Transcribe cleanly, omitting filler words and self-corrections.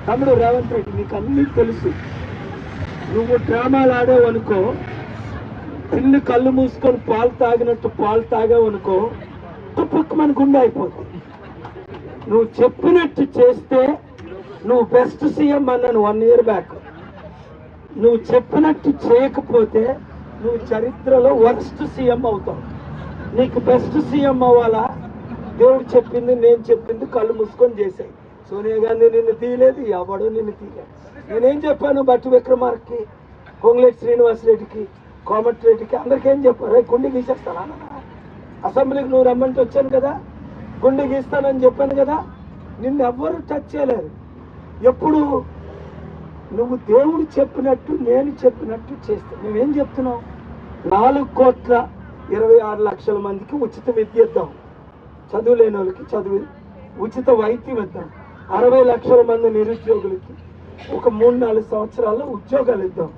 తమ్ముడు రేవంత్ రెడ్డి, నీకు అన్నీ తెలుసు. నువ్వు డ్రామాలు ఆడావు అనుకో, పిల్లి కళ్ళు మూసుకొని పాలు తాగినట్టు పాలు తాగావు అనుకో, తుప్పుకు మన గుండె అయిపోతుంది. నువ్వు చెప్పినట్టు చేస్తే నువ్వు బెస్ట్ సీఎం అన్నాను 1 year బ్యాక్. నువ్వు చెప్పినట్టు చేయకపోతే నువ్వు చరిత్రలో వర్స్ట్ సీఎం అవుతావు. నీకు బెస్ట్ సీఎం అవ్వాలా? దేవుడు చెప్పింది, నేను చెప్పింది కళ్ళు మూసుకొని చేశాయి. సోనియా గాంధీ నిన్ను తీయలేదు, ఎవడు నిన్ను తీయలేదు. నేనేం చెప్పాను? బట్టి విక్రమార్కి, పొంగులేటి శ్రీనివాసరెడ్డికి, కోమటిరెడ్డికి, అందరికీ ఏం చెప్పారు? గుండె గీసేస్తానా? అసెంబ్లీకి నువ్వు రమ్మంటే వచ్చాను కదా, గుండె గీస్తానని చెప్పాను కదా. నిన్ను ఎవ్వరు టచ్ చేయలేరు. ఎప్పుడు నువ్వు దేవుడు చెప్పినట్టు, నేను చెప్పినట్టు చేస్తావు. నువ్వేం చెప్తున్నావు? 4,26,00,000 మందికి ఉచిత విద్య ఇద్దాం, చదువు లేని వాళ్ళకి చదువు, ఉచిత వైద్యం ఇద్దాం, 60 లక్షల మంది నిరుద్యోగులకి ఒక 3-4 సంవత్సరాల్లో ఉద్యోగాలు ఇద్దాం.